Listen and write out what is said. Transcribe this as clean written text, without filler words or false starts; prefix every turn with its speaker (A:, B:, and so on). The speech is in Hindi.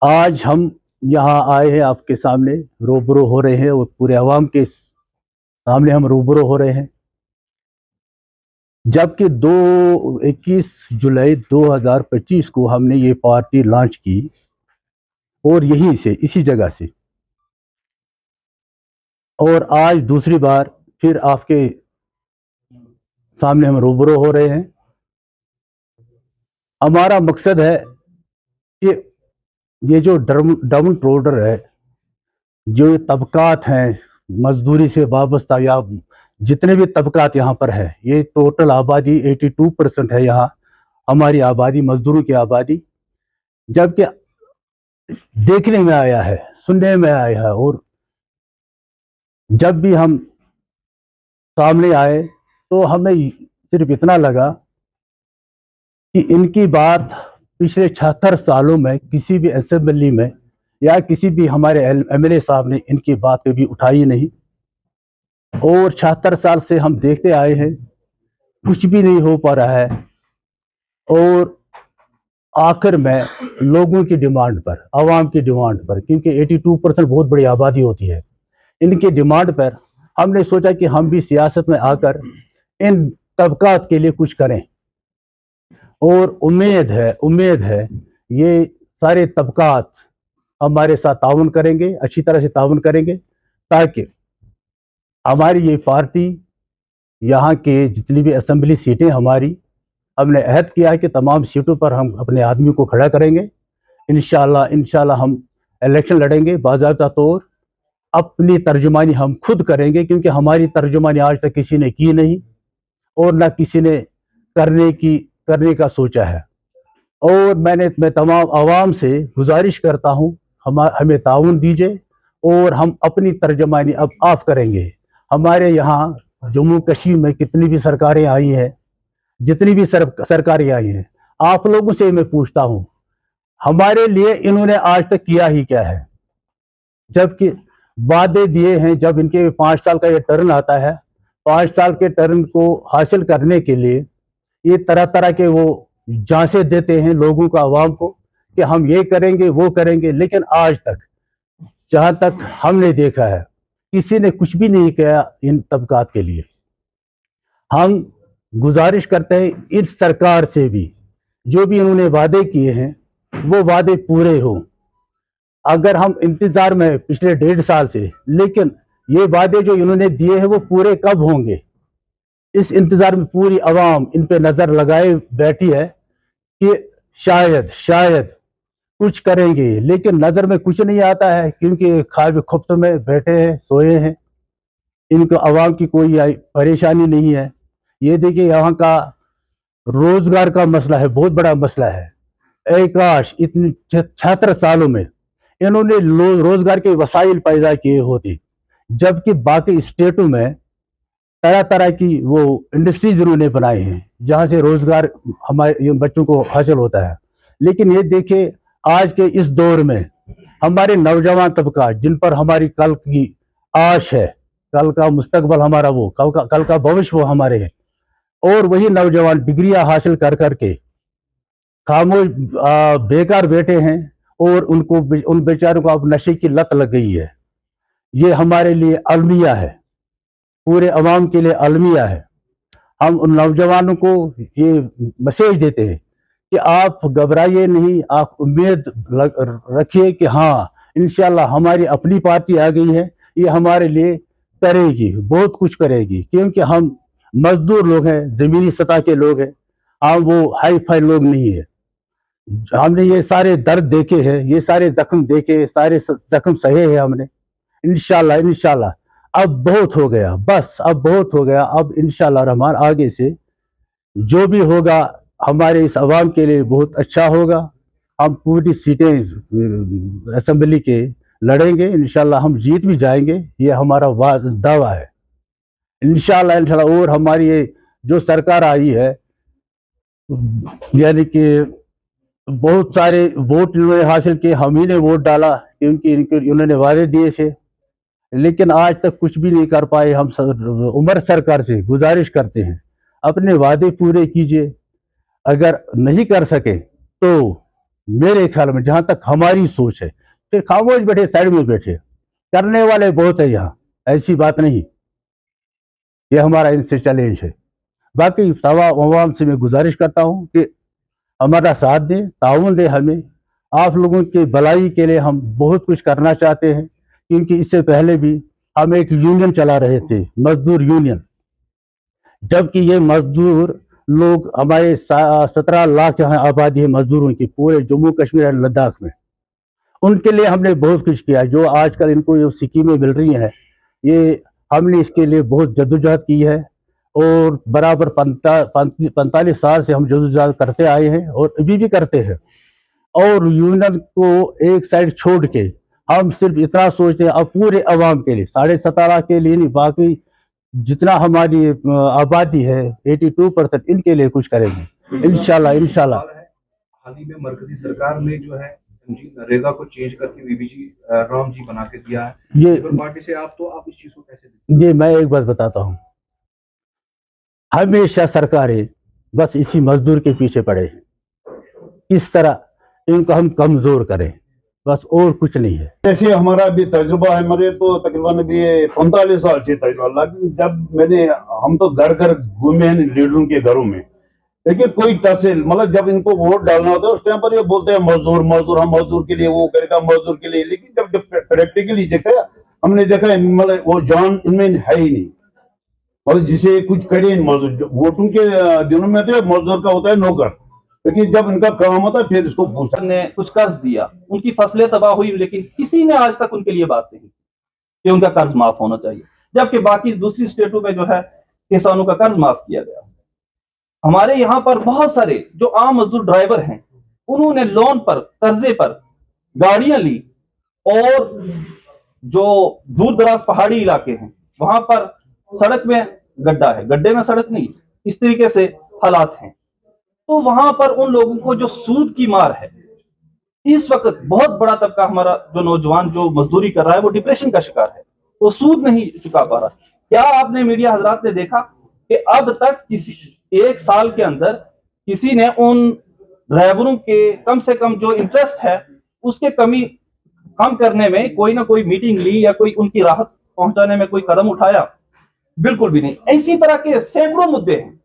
A: आज हम यहाँ आए हैं, आपके सामने रूबरू हो रहे हैं और पूरे अवाम के सामने हम रूबरू हो रहे हैं। जबकि 21 जुलाई 2025 को हमने ये पार्टी लॉन्च की और यहीं से, इसी जगह से, और आज दूसरी बार फिर आपके सामने हम रूबरू हो रहे हैं। हमारा मकसद है कि ये जो डाउन ट्रोडर है, जो ये तबकात हैं मजदूरी से वाबस्ता, या जितने भी तबकात यहाँ पर है, ये टोटल आबादी 82% है यहाँ हमारी आबादी, मजदूरों की आबादी। जबकि देखने में आया है, सुनने में आया है, और जब भी हम सामने आए तो हमें सिर्फ इतना लगा कि इनकी बात पिछले 76 सालों में किसी भी असेंबली में या किसी भी हमारे एमएलए साहब ने इनकी बात कभी उठाई नहीं। और 76 साल से हम देखते आए हैं, कुछ भी नहीं हो पा रहा है। और आखिर में लोगों की डिमांड पर, आवाम की डिमांड पर, क्योंकि 82% बहुत बड़ी आबादी होती है, इनकी डिमांड पर हमने सोचा कि हम भी सियासत में आकर इन तबकात के लिए कुछ करें। और उम्मीद है ये सारे तबकात हमारे साथ ताउन करेंगे, अच्छी तरह से ताउन करेंगे, ताकि हमारी ये पार्टी, यहाँ के जितनी भी असेंबली सीटें हमारी, हमने अहद किया है कि तमाम सीटों पर हम अपने आदमी को खड़ा करेंगे। इंशाल्लाह हम इलेक्शन लड़ेंगे बाज़ाब्ता तौर। अपनी तर्जुमानी हम खुद करेंगे, क्योंकि हमारी तर्जुमानी आज तक किसी ने की नहीं और ना किसी ने करने का सोचा है। और मैं तमाम आवाम से गुजारिश करता हूँ, हमें ताउन दीजिए और हम अपनी तर्जुमानी अब आप करेंगे। हमारे यहाँ जम्मू कश्मीर में कितनी भी सरकारें आई हैं, जितनी भी सरकारें आई हैं, आप लोगों से मैं पूछता हूँ, हमारे लिए इन्होंने आज तक किया ही क्या है? जबकि वादे दिए हैं, जब इनके 5 साल का ये टर्न आता है, 5 साल के टर्न को हासिल करने के लिए ये तरह तरह के वो झांसे देते हैं लोगों को, आवाम को, कि हम ये करेंगे वो करेंगे। लेकिन आज तक, जहां तक हमने देखा है, किसी ने कुछ भी नहीं किया इन तबकात के लिए। हम गुजारिश करते हैं इस सरकार से भी, जो भी इन्होंने वादे किए हैं वो वादे पूरे हों। अगर हम इंतजार में पिछले 1.5 साल से, लेकिन ये वादे जो इन्होंने दिए हैं वो पूरे कब होंगे, इस इंतजार में पूरी आवाम इन पे नजर लगाए बैठी है कि शायद शायद कुछ करेंगे। लेकिन नजर में कुछ नहीं आता है, क्योंकि खाब खुफ्त में बैठे हैं, सोए हैं। इनको आवाम की कोई परेशानी नहीं है। ये देखिए, यहाँ का रोजगार का मसला है, बहुत बड़ा मसला है। काश इतनी 76 सालों में इन्होंने रोजगार के वसाइल पैदा किए होते, जबकि बाकी स्टेटों में तरह तरह की वो इंडस्ट्रीज उन्होंने बनाई हैं, जहां से रोजगार हमारे बच्चों को हासिल होता है। लेकिन ये देखिए, आज के इस दौर में हमारे नौजवान तबका, जिन पर हमारी कल की आश है, कल का मुस्तकबल हमारा, वो कल का भविष्य वो हमारे है, और वही नौजवान डिग्रियां हासिल कर करके खामोश बेकार बैठे हैं, और उन बेचारों को अब नशे की लत लग गई है। ये हमारे लिए अलमिया है, पूरे अवाम के लिए अलमिया है। हम उन नौजवानों को ये मैसेज देते हैं कि आप घबराइए नहीं, आप उम्मीद रखिए कि हाँ, इंशाल्लाह हमारी अपनी पार्टी आ गई है, ये हमारे लिए करेगी, बहुत कुछ करेगी। क्योंकि हम मजदूर लोग हैं, जमीनी सतह के लोग हैं, हम वो हाई फाई लोग नहीं है। हमने ये सारे दर्द देखे हैं, ये सारे जख्म देखे, सारे जख्म सहे हैं हमने। इंशाल्लाह इंशाल्लाह अब बहुत हो गया, बस अब बहुत हो गया। अब इंशाल्लाह रहमान आगे से जो भी होगा हमारे इस अवाम के लिए बहुत अच्छा होगा। हम पूरी सीटें असेंबली के लड़ेंगे, इंशाल्लाह हम जीत भी जाएंगे, ये हमारा दावा है। इंशाल्लाह। और हमारी ये जो सरकार आई है, यानी कि बहुत सारे वोट इन्होंने हासिल किए, हम ही ने वोट डाला, क्योंकि इन्होंने वादे दिए थे, लेकिन आज तक कुछ भी नहीं कर पाए। हम उमर सरकार से गुजारिश करते हैं, अपने वादे पूरे कीजिए। अगर नहीं कर सके तो मेरे ख्याल में जहां तक हमारी सोच है, फिर खामोश बैठे, साइड में बैठे, करने वाले बहुत है यहाँ, ऐसी बात नहीं। ये हमारा इनसे चैलेंज है। बाकी आवाम से मैं गुजारिश करता हूँ कि हमारा साथ दें, ताउन दें हमें। आप लोगों की भलाई के लिए हम बहुत कुछ करना चाहते हैं, क्योंकि इससे पहले भी हम एक यूनियन चला रहे थे, मजदूर यूनियन। जबकि ये मजदूर लोग हमारे 17 लाख यहाँ आबादी है मजदूरों की, पूरे जम्मू कश्मीर और लद्दाख में। उनके लिए हमने बहुत कुछ किया। जो आजकल इनको जो स्कीमें मिल रही हैं, ये हमने इसके लिए बहुत जद्दोजहद की है, और बराबर 45 साल से हम जद्दोजहद करते आए हैं और अभी भी करते हैं। और यूनियन को एक साइड छोड़ के हम सिर्फ इतना सोचते हैं अब पूरे अवाम के लिए, 17.5 के लिए नहीं, बाकी जितना हमारी आबादी है 82% इनके लिए कुछ करेंगे इंशाल्लाह।
B: हाल ही में मरकजी सरकार ने जो है नरेगा को चेंज करके वीबीजी राम जी बना के दिया है, ये पार्टी से आप इस चीज को कैसे देखते?
A: ये मैं एक बात बताता हूँ, हमेशा सरकारें बस इसी मजदूर के पीछे पड़े हैं, किस तरह इनको हम कमजोर करें, बस और कुछ नहीं है।
C: जैसे हमारा भी तजुर्बा है, हमारे तो तकरीबन भी 45 साल से तजुर्बा, लेकिन जब हम तो घर घर घूमे हैं लीडरों के घरों में, लेकिन कोई तहसील मतलब जब इनको वोट डालना होता है उस टाइम पर ये बोलते हैं मजदूर मजदूर, हम मजदूर के लिए वो करेगा, मजदूर के लिए। लेकिन जब प्रैक्टिकली देखा, हमने देखा मतलब वो जान इनमें है ही नहीं, मतलब जिसे कुछ करे मजदूर। वोटों के दिनों में तो मजदूर का होता है नौकर, लेकिन जब इनका काम होता है फिर इसको पूछा।
D: ने कुछ कर्ज दिया, उनकी फसलें तबाह हुई, लेकिन किसी ने आज तक उनके लिए बात नहीं कि उनका कर्ज माफ होना चाहिए, जबकि बाकी दूसरी स्टेटों में जो है किसानों का कर्ज माफ किया गया। हमारे यहाँ पर बहुत सारे जो आम मजदूर ड्राइवर हैं, उन्होंने लोन पर, कर्जे पर गाड़ियां ली, और जो दूर दराज पहाड़ी इलाके हैं वहां पर सड़क में गड्ढा है, गड्ढे में सड़क नहीं, इस तरीके से हालात हैं। तो वहां पर उन लोगों को जो सूद की मार है, इस वक्त बहुत बड़ा तबका हमारा जो नौजवान जो मजदूरी कर रहा है वो डिप्रेशन का शिकार है, वो सूद नहीं चुका पा रहा। क्या आपने मीडिया हजरात ने देखा कि अब तक किसी एक साल के अंदर किसी ने उन ड्राइवरों के कम से कम जो इंटरेस्ट है उसके कमी कम करने में कोई ना कोई मीटिंग ली या कोई उनकी राहत पहुंचाने में कोई कदम उठाया? बिल्कुल भी नहीं। इसी तरह के सैकड़ों मुद्दे हैं